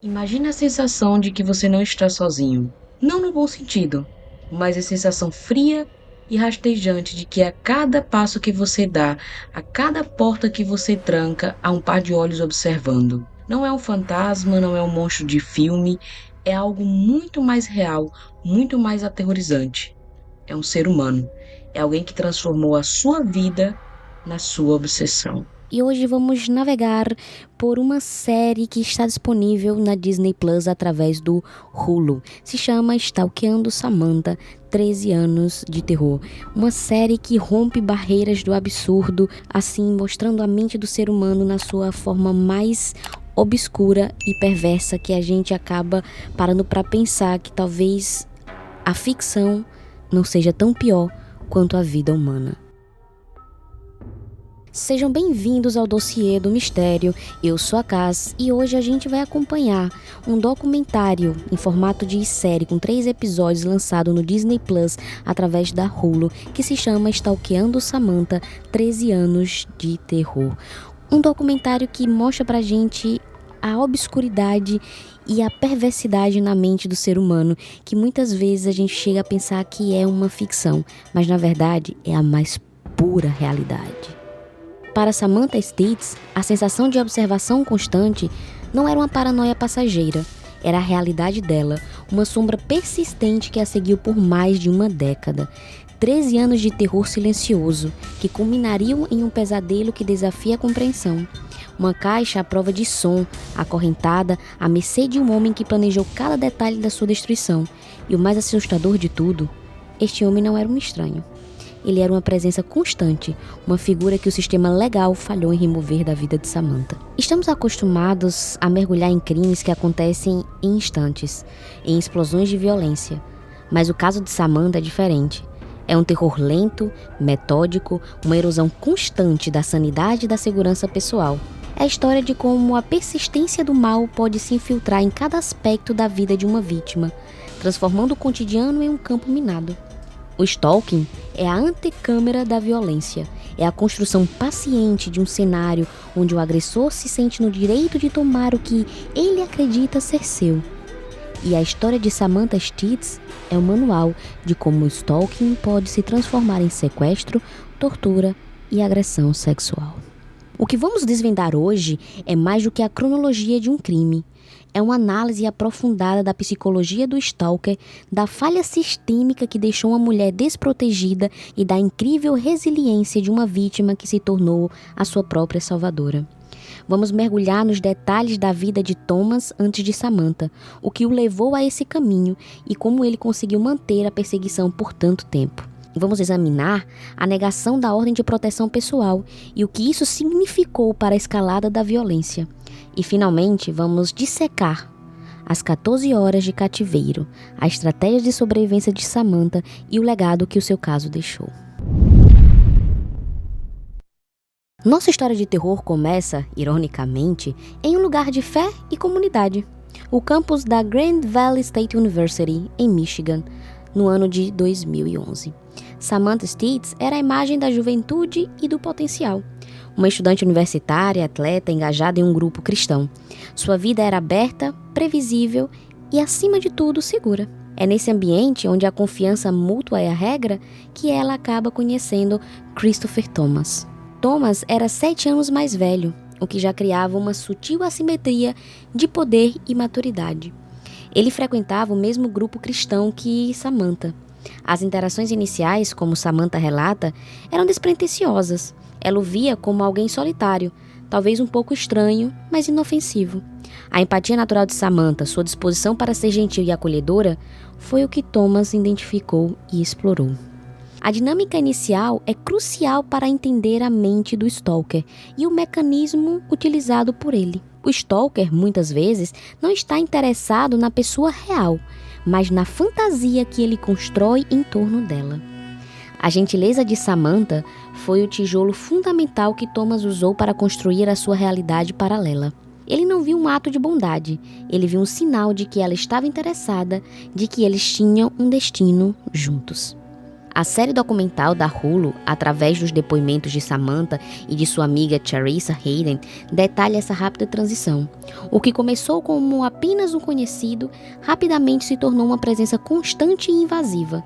Imagine a sensação de que você não está sozinho. Não no bom sentido, mas a sensação fria e rastejante de que a cada passo que você dá, a cada porta que você tranca, há um par de olhos observando. Não é um fantasma, não é um monstro de filme, é algo muito mais real, muito mais aterrorizante. É um ser humano. É alguém que transformou a sua vida na sua obsessão. E hoje vamos navegar por uma série que está disponível na Disney Plus através do Hulu. Se chama Stalkeando Samantha, 13 anos de terror. Uma série que rompe barreiras do absurdo, assim mostrando a mente do ser humano na sua forma mais obscura e perversa, que a gente acaba parando para pensar que talvez a ficção não seja tão pior quanto a vida humana. Sejam bem-vindos ao Dossiê do Mistério. Eu sou a Cass e hoje a gente vai acompanhar um documentário em formato de série com 3 episódios lançado no Disney Plus através da Hulu, que se chama Stalkeando Samantha, 13 anos de terror. Um documentário que mostra pra gente a obscuridade e a perversidade na mente do ser humano, que muitas vezes a gente chega a pensar que é uma ficção, mas na verdade é a mais pura realidade. Para Samantha Stites, a sensação de observação constante não era uma paranoia passageira, era a realidade dela, uma sombra persistente que a seguiu por mais de uma década. 13 anos de terror silencioso, que culminariam em um pesadelo que desafia a compreensão. Uma caixa à prova de som, acorrentada à mercê de um homem que planejou cada detalhe da sua destruição. E o mais assustador de tudo, este homem não era um estranho. Ele era uma presença constante, uma figura que o sistema legal falhou em remover da vida de Samantha. Estamos acostumados a mergulhar em crimes que acontecem em instantes, em explosões de violência. Mas o caso de Samantha é diferente. É um terror lento, metódico, uma erosão constante da sanidade e da segurança pessoal. É a história de como a persistência do mal pode se infiltrar em cada aspecto da vida de uma vítima, transformando o cotidiano em um campo minado. O stalking é a antecâmara da violência. É a construção paciente de um cenário onde o agressor se sente no direito de tomar o que ele acredita ser seu. E a história de Samantha Stites é o manual de como o stalking pode se transformar em sequestro, tortura e agressão sexual. O que vamos desvendar hoje é mais do que a cronologia de um crime. É uma análise aprofundada da psicologia do stalker, da falha sistêmica que deixou uma mulher desprotegida e da incrível resiliência de uma vítima que se tornou a sua própria salvadora. Vamos mergulhar nos detalhes da vida de Thomas antes de Samantha, o que o levou a esse caminho e como ele conseguiu manter a perseguição por tanto tempo. Vamos examinar a negação da ordem de proteção pessoal e o que isso significou para a escalada da violência. E, finalmente, vamos dissecar as 14 horas de cativeiro, a estratégia de sobrevivência de Samantha e o legado que o seu caso deixou. Nossa história de terror começa, ironicamente, em um lugar de fé e comunidade, o campus da Grand Valley State University, em Michigan, no ano de 2011. Samantha Stites era a imagem da juventude e do potencial. Uma estudante universitária, atleta, engajada em um grupo cristão. Sua vida era aberta, previsível e, acima de tudo, segura. É nesse ambiente, onde a confiança mútua é a regra, que ela acaba conhecendo Christopher Thomas. Thomas era 7 anos mais velho, o que já criava uma sutil assimetria de poder e maturidade. Ele frequentava o mesmo grupo cristão que Samantha. As interações iniciais, como Samantha relata, eram despretensiosas. Ela o via como alguém solitário, talvez um pouco estranho, mas inofensivo. A empatia natural de Samantha, sua disposição para ser gentil e acolhedora, foi o que Thomas identificou e explorou. A dinâmica inicial é crucial para entender a mente do stalker e o mecanismo utilizado por ele. O stalker, muitas vezes, não está interessado na pessoa real, mas na fantasia que ele constrói em torno dela. A gentileza de Samantha foi o tijolo fundamental que Thomas usou para construir a sua realidade paralela. Ele não viu um ato de bondade, ele viu um sinal de que ela estava interessada, de que eles tinham um destino juntos. A série documental da Hulu, através dos depoimentos de Samantha e de sua amiga Teresa Hayden, detalha essa rápida transição. O que começou como apenas um conhecido, rapidamente se tornou uma presença constante e invasiva.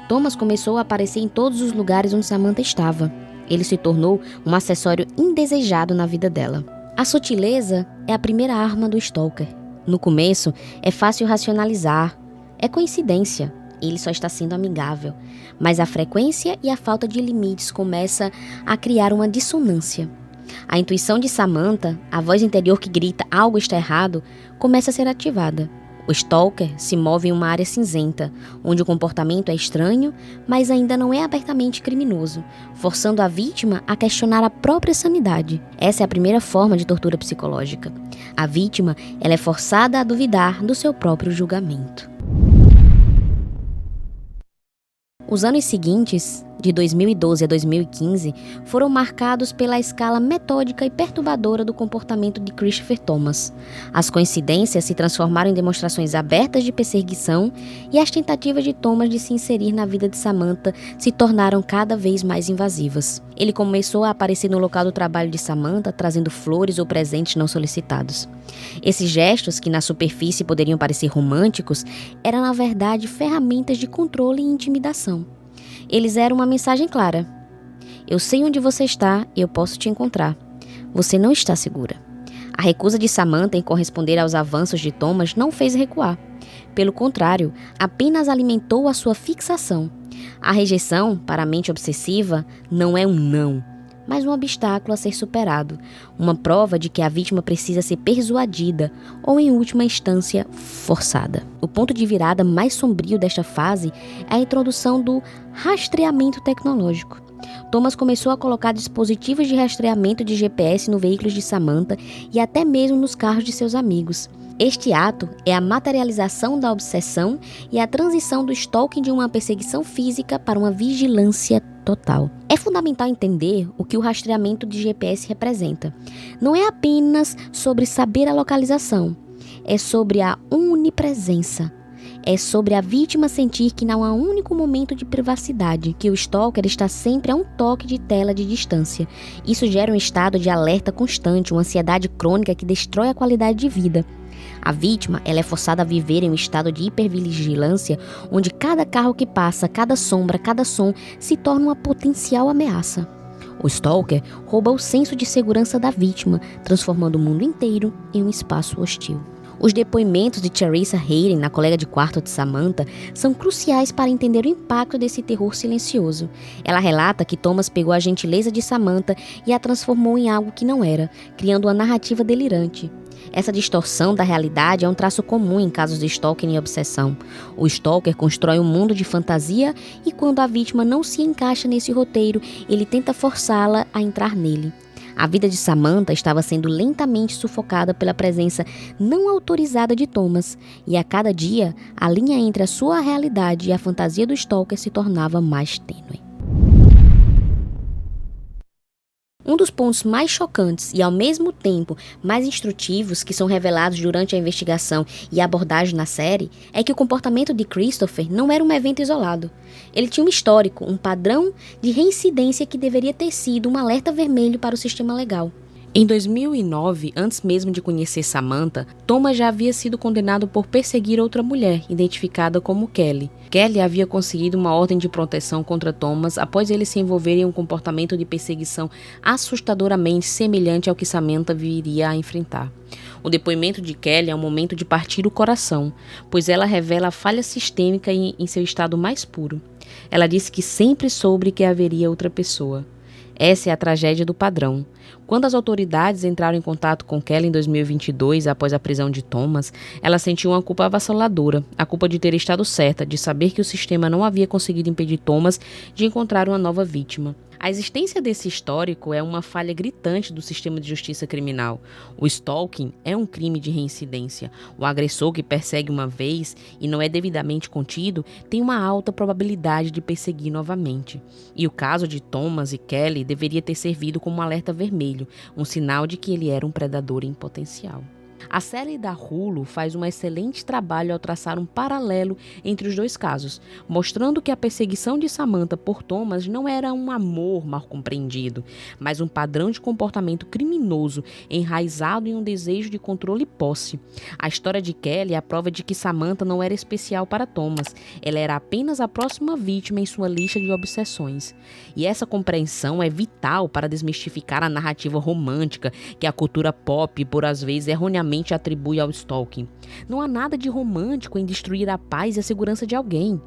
Thomas começou a aparecer em todos os lugares onde Samantha estava. Ele se tornou um acessório indesejado na vida dela. A sutileza é a primeira arma do stalker. No começo, é fácil racionalizar. É coincidência. Ele só está sendo amigável. Mas a frequência e a falta de limites começa a criar uma dissonância. A intuição de Samantha, a voz interior que grita algo está errado, começa a ser ativada. O stalker se move em uma área cinzenta, onde o comportamento é estranho, mas ainda não é abertamente criminoso, forçando a vítima a questionar a própria sanidade. Essa é a primeira forma de tortura psicológica. A vítima, ela é forçada a duvidar do seu próprio julgamento. Os anos seguintes, de 2012 a 2015, foram marcados pela escala metódica e perturbadora do comportamento de Christopher Thomas. As coincidências se transformaram em demonstrações abertas de perseguição e as tentativas de Thomas de se inserir na vida de Samantha se tornaram cada vez mais invasivas. Ele começou a aparecer no local do trabalho de Samantha, trazendo flores ou presentes não solicitados. Esses gestos, que na superfície poderiam parecer românticos, eram na verdade ferramentas de controle e intimidação. Eles eram uma mensagem clara. Eu sei onde você está e eu posso te encontrar. Você não está segura. A recusa de Samantha em corresponder aos avanços de Thomas não fez recuar. Pelo contrário, apenas alimentou a sua fixação. A rejeição, para a mente obsessiva, não é um não, mas um obstáculo a ser superado, uma prova de que a vítima precisa ser persuadida ou, em última instância, forçada. O ponto de virada mais sombrio desta fase é a introdução do rastreamento tecnológico. Thomas começou a colocar dispositivos de rastreamento de GPS no veículo de Samantha e até mesmo nos carros de seus amigos. Este ato é a materialização da obsessão e a transição do stalking de uma perseguição física para uma vigilância total. É fundamental entender o que o rastreamento de GPS representa. Não é apenas sobre saber a localização, é sobre a onipresença. É sobre a vítima sentir que não há um único momento de privacidade, que o stalker está sempre a um toque de tela de distância. Isso gera um estado de alerta constante, uma ansiedade crônica que destrói a qualidade de vida. A vítima, ela é forçada a viver em um estado de hipervigilância, onde cada carro que passa, cada sombra, cada som se torna uma potencial ameaça. O stalker rouba o senso de segurança da vítima, transformando o mundo inteiro em um espaço hostil. Os depoimentos de Teresa Hayden, na colega de quarto de Samantha, são cruciais para entender o impacto desse terror silencioso. Ela relata que Thomas pegou a gentileza de Samantha e a transformou em algo que não era, criando uma narrativa delirante. Essa distorção da realidade é um traço comum em casos de stalking e obsessão. O stalker constrói um mundo de fantasia e, quando a vítima não se encaixa nesse roteiro, ele tenta forçá-la a entrar nele. A vida de Samantha estava sendo lentamente sufocada pela presença não autorizada de Thomas, e a cada dia, a linha entre a sua realidade e a fantasia do stalker se tornava mais tênue. Um dos pontos mais chocantes e, ao mesmo tempo, mais instrutivos que são revelados durante a investigação e a abordagem na série é que o comportamento de Christopher não era um evento isolado. Ele tinha um histórico, um padrão de reincidência que deveria ter sido um alerta vermelho para o sistema legal. Em 2009, antes mesmo de conhecer Samantha, Thomas já havia sido condenado por perseguir outra mulher, identificada como Kelly. Kelly havia conseguido uma ordem de proteção contra Thomas após ele se envolver em um comportamento de perseguição assustadoramente semelhante ao que Samantha viria a enfrentar. O depoimento de Kelly é um momento de partir o coração, pois ela revela a falha sistêmica em seu estado mais puro. Ela disse que sempre soube que haveria outra pessoa. Essa é a tragédia do padrão. Quando as autoridades entraram em contato com Kelly em 2022, após a prisão de Thomas, ela sentiu uma culpa avassaladora, a culpa de ter estado certa, de saber que o sistema não havia conseguido impedir Thomas de encontrar uma nova vítima. A existência desse histórico é uma falha gritante do sistema de justiça criminal. O stalking é um crime de reincidência. O agressor que persegue uma vez e não é devidamente contido tem uma alta probabilidade de perseguir novamente. E o caso de Thomas e Kelly deveria ter servido como um alerta vermelho, um sinal de que ele era um predador em potencial. A série da Hulu faz um excelente trabalho ao traçar um paralelo entre os dois casos, mostrando que a perseguição de Samantha por Thomas não era um amor mal compreendido, mas um padrão de comportamento criminoso enraizado em um desejo de controle e posse. A história de Kelly é a prova de que Samantha não era especial para Thomas, ela era apenas a próxima vítima em sua lista de obsessões. E essa compreensão é vital para desmistificar a narrativa romântica que a cultura pop, por às vezes, erroneamente atribui ao stalking. Não há nada de romântico em destruir a paz e a segurança de alguém.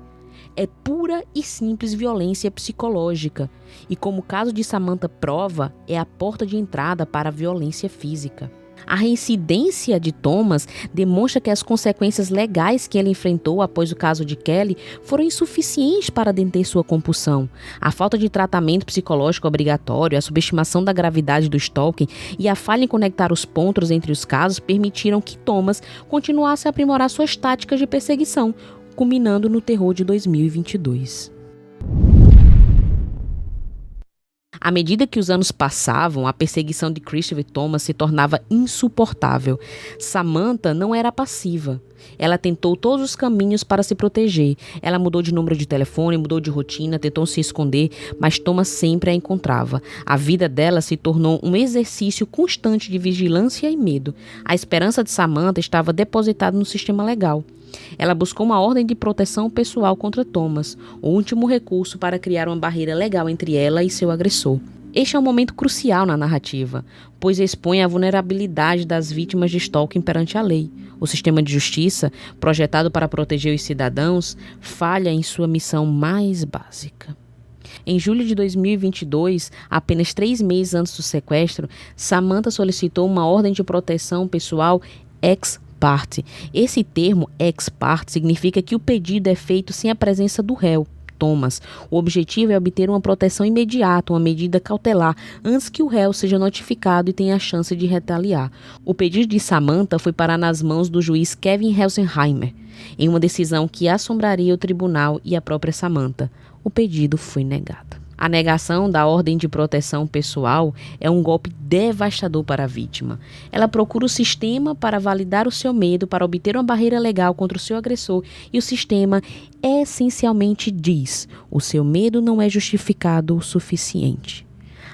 É pura e simples violência psicológica. E como o caso de Samantha prova, é a porta de entrada para a violência física. A reincidência de Thomas demonstra que as consequências legais que ele enfrentou após o caso de Kelly foram insuficientes para deter sua compulsão. A falta de tratamento psicológico obrigatório, a subestimação da gravidade do stalking e a falha em conectar os pontos entre os casos permitiram que Thomas continuasse a aprimorar suas táticas de perseguição, culminando no terror de 2022. À medida que os anos passavam, a perseguição de Christopher Thomas se tornava insuportável. Samantha não era passiva. Ela tentou todos os caminhos para se proteger. Ela mudou de número de telefone, mudou de rotina, tentou se esconder, mas Thomas sempre a encontrava. A vida dela se tornou um exercício constante de vigilância e medo. A esperança de Samantha estava depositada no sistema legal. Ela buscou uma ordem de proteção pessoal contra Thomas, o último recurso para criar uma barreira legal entre ela e seu agressor. Este é um momento crucial na narrativa, pois expõe a vulnerabilidade das vítimas de stalking perante a lei. O sistema de justiça, projetado para proteger os cidadãos, falha em sua missão mais básica. Em julho de 2022, apenas 3 meses antes do sequestro, Samantha solicitou uma ordem de proteção pessoal ex parte. Esse termo ex parte significa que o pedido é feito sem a presença do réu, Thomas. O objetivo é obter uma proteção imediata, uma medida cautelar, antes que o réu seja notificado e tenha a chance de retaliar. O pedido de Samantha foi parar nas mãos do juiz Kevin Helsenheimer, em uma decisão que assombraria o tribunal e a própria Samantha. O pedido foi negado. A negação da ordem de proteção pessoal é um golpe devastador para a vítima. Ela procura o sistema para validar o seu medo, para obter uma barreira legal contra o seu agressor, e o sistema essencialmente diz: o seu medo não é justificado o suficiente.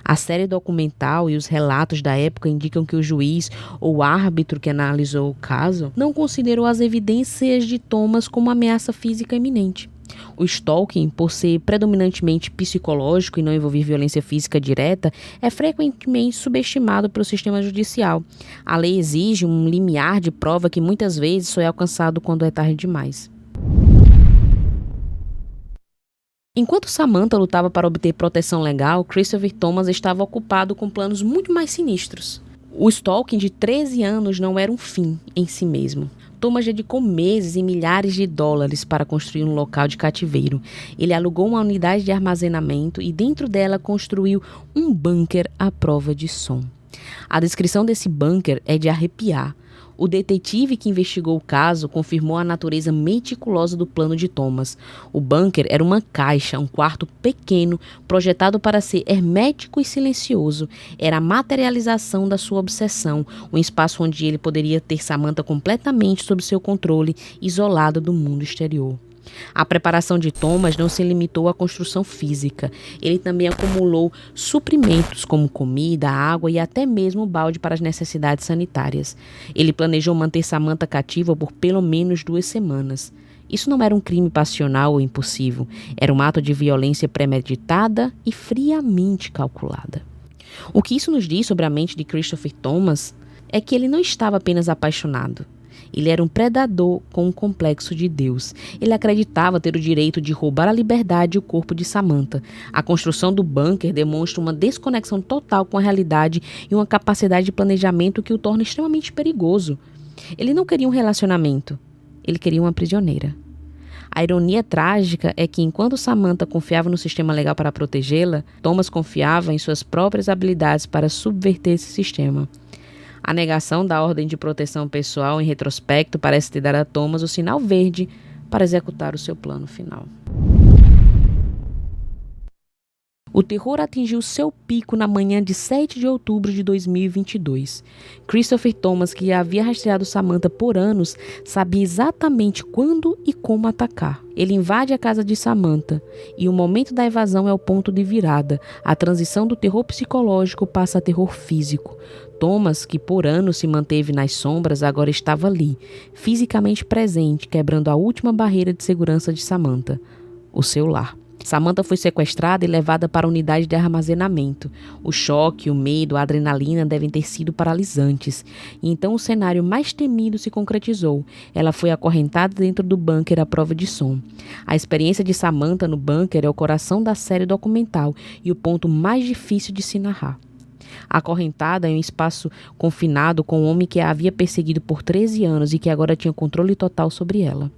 A série documental e os relatos da época indicam que o juiz ou árbitro que analisou o caso não considerou as evidências de Thomas como ameaça física iminente. O stalking, por ser predominantemente psicológico e não envolver violência física direta, é frequentemente subestimado pelo sistema judicial. A lei exige um limiar de prova que muitas vezes só é alcançado quando é tarde demais. Enquanto Samantha lutava para obter proteção legal, Christopher Thomas estava ocupado com planos muito mais sinistros. O stalking de 13 anos não era um fim em si mesmo. Thomas dedicou meses e milhares de dólares para construir um local de cativeiro. Ele alugou uma unidade de armazenamento e dentro dela construiu um bunker à prova de som. A descrição desse bunker é de arrepiar. O detetive que investigou o caso confirmou a natureza meticulosa do plano de Thomas. O bunker era uma caixa, um quarto pequeno, projetado para ser hermético e silencioso. Era a materialização da sua obsessão, um espaço onde ele poderia ter Samantha completamente sob seu controle, isolada do mundo exterior. A preparação de Thomas não se limitou à construção física. Ele também acumulou suprimentos como comida, água e até mesmo balde para as necessidades sanitárias. Ele planejou manter Samantha cativa por pelo menos 2 semanas. Isso não era um crime passional ou impulsivo. Era um ato de violência premeditada e friamente calculada. O que isso nos diz sobre a mente de Christopher Thomas é que ele não estava apenas apaixonado. Ele era um predador com um complexo de Deus. Ele acreditava ter o direito de roubar a liberdade e o corpo de Samantha. A construção do bunker demonstra uma desconexão total com a realidade e uma capacidade de planejamento que o torna extremamente perigoso. Ele não queria um relacionamento. Ele queria uma prisioneira. A ironia trágica é que, enquanto Samantha confiava no sistema legal para protegê-la, Thomas confiava em suas próprias habilidades para subverter esse sistema. A negação da ordem de proteção pessoal, em retrospecto, parece ter dado a Thomas o sinal verde para executar o seu plano final. O terror atingiu seu pico na manhã de 7 de outubro de 2022. Christopher Thomas, que havia rastreado Samantha por anos, sabia exatamente quando e como atacar. Ele invade a casa de Samantha e o momento da evasão é o ponto de virada. A transição do terror psicológico passa a terror físico. Thomas, que por anos se manteve nas sombras, agora estava ali, fisicamente presente, quebrando a última barreira de segurança de Samantha, o seu lar. Samantha foi sequestrada e levada para a unidade de armazenamento. O choque, o medo, a adrenalina devem ter sido paralisantes. E então o cenário mais temido se concretizou. Ela foi acorrentada dentro do bunker à prova de som. A experiência de Samantha no bunker é o coração da série documental e o ponto mais difícil de se narrar. Acorrentada em um espaço confinado com um homem que a havia perseguido por 13 anos e que agora tinha controle total sobre ela.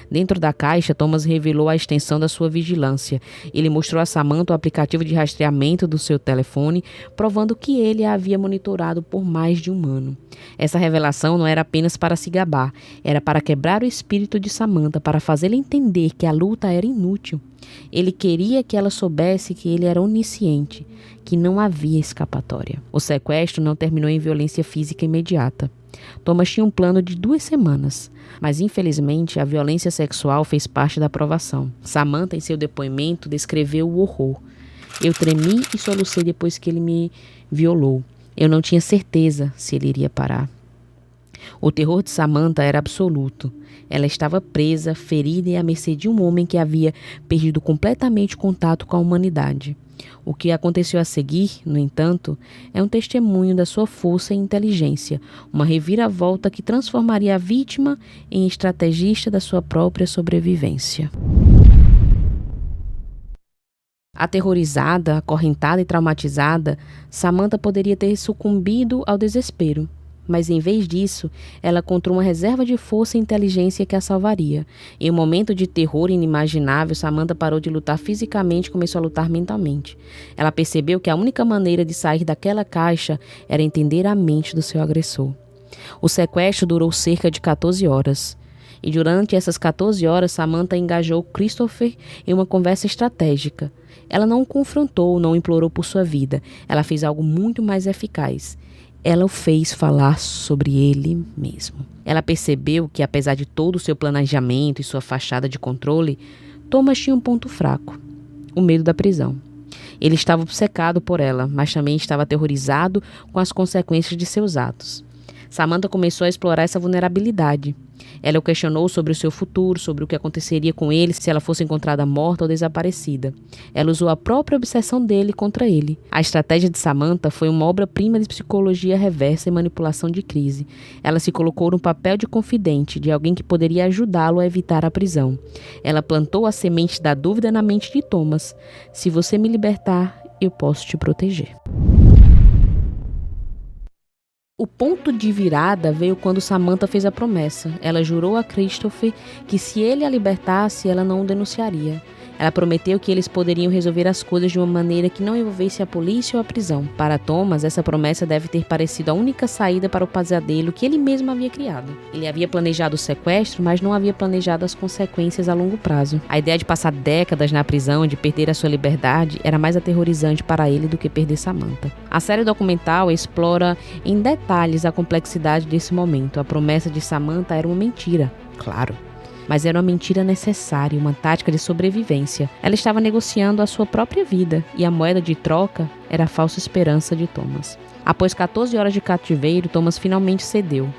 Dentro da caixa, Thomas revelou a extensão da sua vigilância. Ele mostrou a Samantha o aplicativo de rastreamento do seu telefone, provando que ele a havia monitorado por mais de um ano. Essa revelação não era apenas para se gabar, era para quebrar o espírito de Samantha, para fazê-la entender que a luta era inútil. Ele queria que ela soubesse que ele era onisciente, que não havia escapatória. O sequestro não terminou em violência física imediata. Thomas tinha um plano de 2 semanas, mas infelizmente a violência sexual fez parte da aprovação. Samantha, em seu depoimento, descreveu o horror. Eu tremi e solucei depois que ele me violou. Eu não tinha certeza se ele iria parar. O terror de Samantha era absoluto. Ela estava presa, ferida e à mercê de um homem que havia perdido completamente contato com a humanidade. O que aconteceu a seguir, no entanto, é um testemunho da sua força e inteligência, uma reviravolta que transformaria a vítima em estrategista da sua própria sobrevivência. Aterrorizada, acorrentada e traumatizada, Samantha poderia ter sucumbido ao desespero. Mas em vez disso, ela encontrou uma reserva de força e inteligência que a salvaria. Em um momento de terror inimaginável, Samantha parou de lutar fisicamente e começou a lutar mentalmente. Ela percebeu que a única maneira de sair daquela caixa era entender a mente do seu agressor. O sequestro durou cerca de 14 horas. E durante essas 14 horas, Samantha engajou Christopher em uma conversa estratégica. Ela não o confrontou, não implorou por sua vida. Ela fez algo muito mais eficaz. Ela o fez falar sobre ele mesmo. Ela percebeu que, apesar de todo o seu planejamento e sua fachada de controle, Thomas tinha um ponto fraco: o medo da prisão. Ele estava obcecado por ela, mas também estava aterrorizado com as consequências de seus atos. Samantha começou a explorar essa vulnerabilidade. Ela o questionou sobre o seu futuro, sobre o que aconteceria com ele se ela fosse encontrada morta ou desaparecida. Ela usou a própria obsessão dele contra ele. A estratégia de Samantha foi uma obra-prima de psicologia reversa e manipulação de crise. Ela se colocou no papel de confidente, de alguém que poderia ajudá-lo a evitar a prisão. Ela plantou a semente da dúvida na mente de Thomas. Se você me libertar, eu posso te proteger. O ponto de virada veio quando Samantha fez a promessa. Ela jurou a Christopher que se ele a libertasse, ela não o denunciaria. Ela prometeu que eles poderiam resolver as coisas de uma maneira que não envolvesse a polícia ou a prisão. Para Thomas, essa promessa deve ter parecido a única saída para o pesadelo que ele mesmo havia criado. Ele havia planejado o sequestro, mas não havia planejado as consequências a longo prazo. A ideia de passar décadas na prisão e de perder a sua liberdade era mais aterrorizante para ele do que perder Samantha. A série documental explora em detalhes a complexidade desse momento. A promessa de Samantha era uma mentira, claro. Mas era uma mentira necessária, uma tática de sobrevivência. Ela estava negociando a sua própria vida e a moeda de troca era a falsa esperança de Thomas. Após 14 horas de cativeiro, Thomas finalmente cedeu.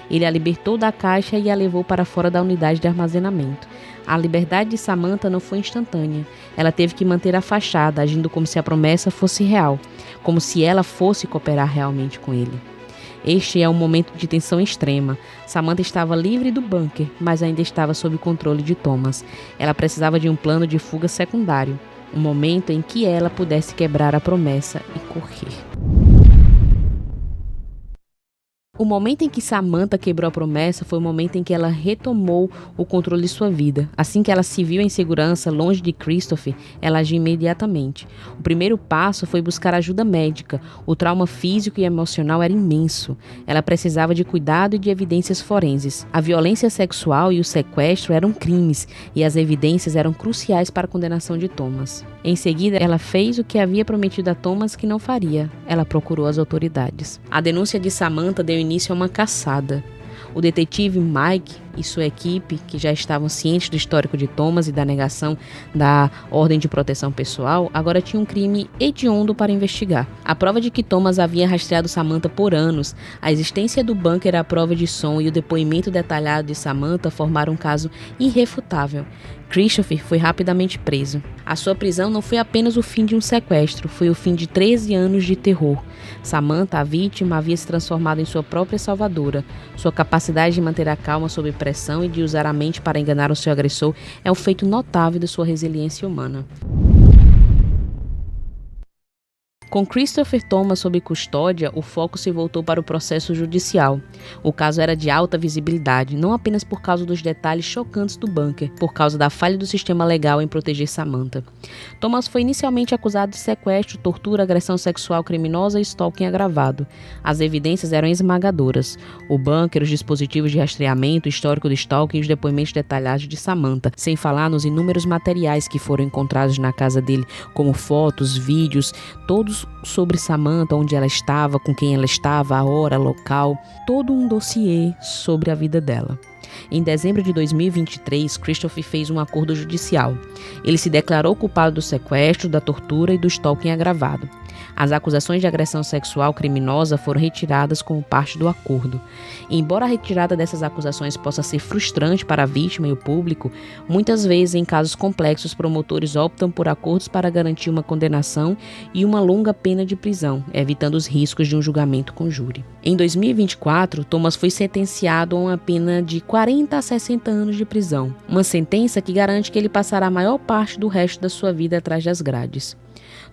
Ele a libertou da caixa e a levou para fora da unidade de armazenamento. A liberdade de Samantha não foi instantânea. Ela teve que manter a fachada, agindo como se a promessa fosse real, como se ela fosse cooperar realmente com ele. Este é um momento de tensão extrema. Samantha estava livre do bunker, mas ainda estava sob controle de Thomas. Ela precisava de um plano de fuga secundário, um momento em que ela pudesse quebrar a promessa e correr. O momento em que Samantha quebrou a promessa foi o momento em que ela retomou o controle de sua vida. Assim que ela se viu em segurança, longe de Christopher, ela agiu imediatamente. O primeiro passo foi buscar ajuda médica. O trauma físico e emocional era imenso. Ela precisava de cuidado e de evidências forenses. A violência sexual e o sequestro eram crimes, e as evidências eram cruciais para a condenação de Thomas. Em seguida, ela fez o que havia prometido a Thomas que não faria. Ela procurou as autoridades. A denúncia de Samantha deu início a uma caçada. O detetive Mike e sua equipe, que já estavam cientes do histórico de Thomas e da negação da ordem de proteção pessoal, agora tinham um crime hediondo para investigar. A prova de que Thomas havia rastreado Samantha por anos, a existência do bunker à prova de som e o depoimento detalhado de Samantha formaram um caso irrefutável. Christopher foi rapidamente preso. A sua prisão não foi apenas o fim de um sequestro, foi o fim de 13 anos de terror. Samantha, a vítima, havia se transformado em sua própria salvadora. Sua capacidade de manter a calma sob pressão e de usar a mente para enganar o seu agressor é um feito notável de sua resiliência humana. Com Christopher Thomas sob custódia, o foco se voltou para o processo judicial. O caso era de alta visibilidade, não apenas por causa dos detalhes chocantes do bunker, por causa da falha do sistema legal em proteger Samantha. Thomas foi inicialmente acusado de sequestro, tortura, agressão sexual criminosa e stalking agravado. As evidências eram esmagadoras. O bunker, os dispositivos de rastreamento, o histórico do stalking e os depoimentos detalhados de Samantha, sem falar nos inúmeros materiais que foram encontrados na casa dele, como fotos, vídeos, todos sobre Samantha, onde ela estava, com quem ela estava, a hora, local, todo um dossiê sobre a vida dela. Em dezembro de 2023, Christopher fez um acordo judicial. Ele se declarou culpado do sequestro, da tortura e do stalking agravado. As acusações de agressão sexual criminosa foram retiradas como parte do acordo. E embora a retirada dessas acusações possa ser frustrante para a vítima e o público, muitas vezes em casos complexos, promotores optam por acordos para garantir uma condenação e uma longa pena de prisão, evitando os riscos de um julgamento com júri. Em 2024, Thomas foi sentenciado a uma pena de 40 a 60 anos de prisão, uma sentença que garante que ele passará a maior parte do resto da sua vida atrás das grades.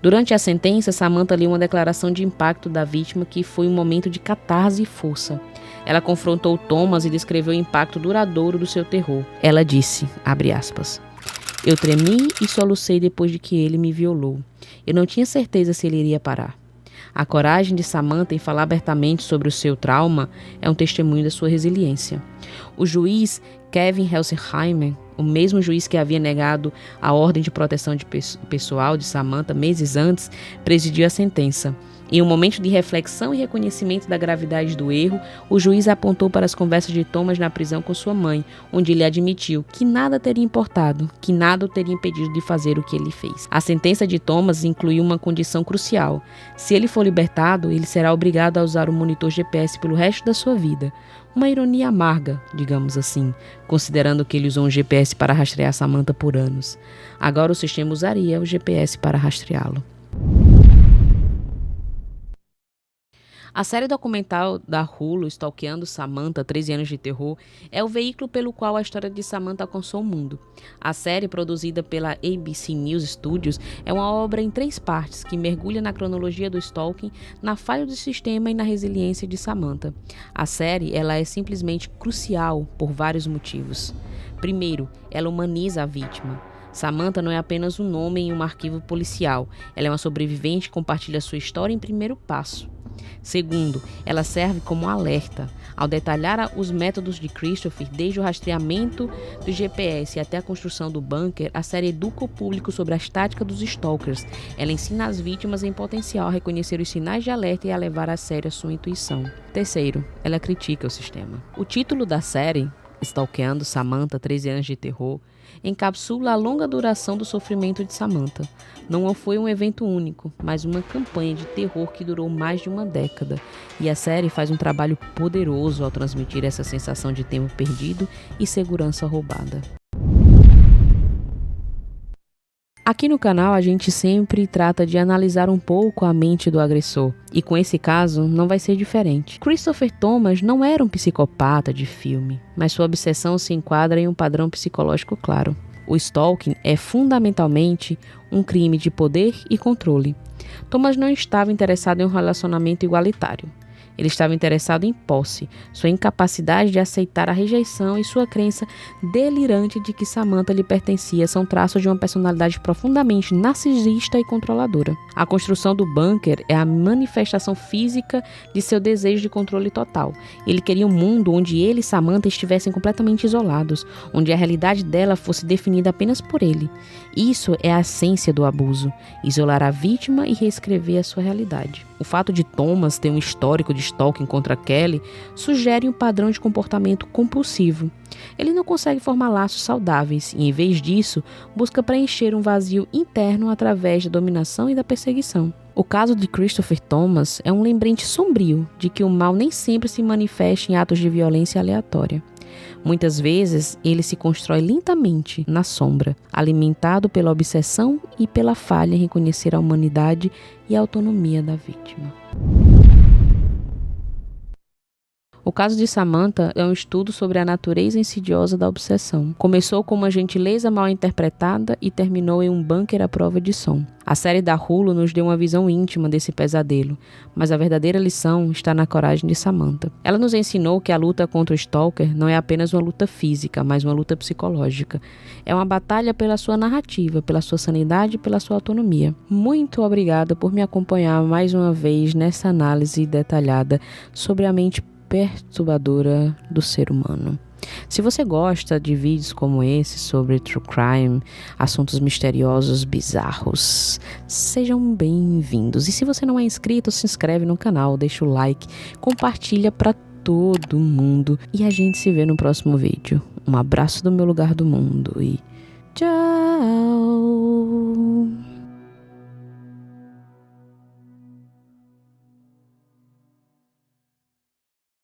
Durante a sentença, Samantha leu uma declaração de impacto da vítima que foi um momento de catarse e força. Ela confrontou Thomas e descreveu o impacto duradouro do seu terror. Ela disse, abre aspas, "Eu tremi e solucei depois de que ele me violou. Eu não tinha certeza se ele iria parar." A coragem de Samantha em falar abertamente sobre o seu trauma é um testemunho da sua resiliência. O juiz Kevin Hesselheimer, o mesmo juiz que havia negado a ordem de proteção pessoal de Samantha meses antes, presidiu a sentença. Em um momento de reflexão e reconhecimento da gravidade do erro, o juiz apontou para as conversas de Thomas na prisão com sua mãe, onde ele admitiu que nada teria importado, que nada o teria impedido de fazer o que ele fez. A sentença de Thomas incluiu uma condição crucial. Se ele for libertado, ele será obrigado a usar o monitor GPS pelo resto da sua vida. Uma ironia amarga, digamos assim, considerando que ele usou um GPS para rastrear Samantha por anos. Agora o sistema usaria o GPS para rastreá-lo. A série documental da Hulu, Stalkeando Samantha, 13 anos de terror, é o veículo pelo qual a história de Samantha alcançou o mundo. A série, produzida pela ABC News Studios, é uma obra em 3 partes que mergulha na cronologia do stalking, na falha do sistema e na resiliência de Samantha. A série ela é simplesmente crucial por vários motivos. Primeiro, ela humaniza a vítima. Samantha não é apenas um nome em um arquivo policial, ela é uma sobrevivente que compartilha sua história em primeiro passo. Segundo, ela serve como um alerta. Ao detalhar os métodos de Christopher, desde o rastreamento do GPS até a construção do bunker, a série educa o público sobre as táticas dos stalkers. Ela ensina as vítimas em potencial a reconhecer os sinais de alerta e a levar a sério a sua intuição. Terceiro, ela critica o sistema. O título da série, Stalkeando Samantha, 13 anos de terror, encapsula a longa duração do sofrimento de Samantha. Não foi um evento único, mas uma campanha de terror que durou mais de uma década. E a série faz um trabalho poderoso ao transmitir essa sensação de tempo perdido e segurança roubada. Aqui no canal a gente sempre trata de analisar um pouco a mente do agressor, e com esse caso não vai ser diferente. Christopher Thomas não era um psicopata de filme, mas sua obsessão se enquadra em um padrão psicológico claro. O stalking é fundamentalmente um crime de poder e controle. Thomas não estava interessado em um relacionamento igualitário. Ele estava interessado em posse, sua incapacidade de aceitar a rejeição e sua crença delirante de que Samantha lhe pertencia são traços de uma personalidade profundamente narcisista e controladora. A construção do bunker é a manifestação física de seu desejo de controle total. Ele queria um mundo onde ele e Samantha estivessem completamente isolados, onde a realidade dela fosse definida apenas por ele. Isso é a essência do abuso, isolar a vítima e reescrever a sua realidade. O fato de Thomas ter um histórico de stalking contra Kelly sugere um padrão de comportamento compulsivo. Ele não consegue formar laços saudáveis e, em vez disso, busca preencher um vazio interno através da dominação e da perseguição. O caso de Christopher Thomas é um lembrete sombrio de que o mal nem sempre se manifesta em atos de violência aleatória. Muitas vezes, ele se constrói lentamente, na sombra, alimentado pela obsessão e pela falha em reconhecer a humanidade e a autonomia da vítima. O caso de Samantha é um estudo sobre a natureza insidiosa da obsessão. Começou com uma gentileza mal interpretada e terminou em um bunker à prova de som. A série da Hulu nos deu uma visão íntima desse pesadelo, mas a verdadeira lição está na coragem de Samantha. Ela nos ensinou que a luta contra o stalker não é apenas uma luta física, mas uma luta psicológica. É uma batalha pela sua narrativa, pela sua sanidade e pela sua autonomia. Muito obrigada por me acompanhar mais uma vez nessa análise detalhada sobre a mente perturbadora do ser humano. Se você gosta de vídeos como esse sobre true crime, assuntos misteriosos, bizarros, sejam bem-vindos. E se você não é inscrito, se inscreve no canal, deixa o like, compartilha para todo mundo e a gente se vê no próximo vídeo. Um abraço do meu lugar do mundo e tchau!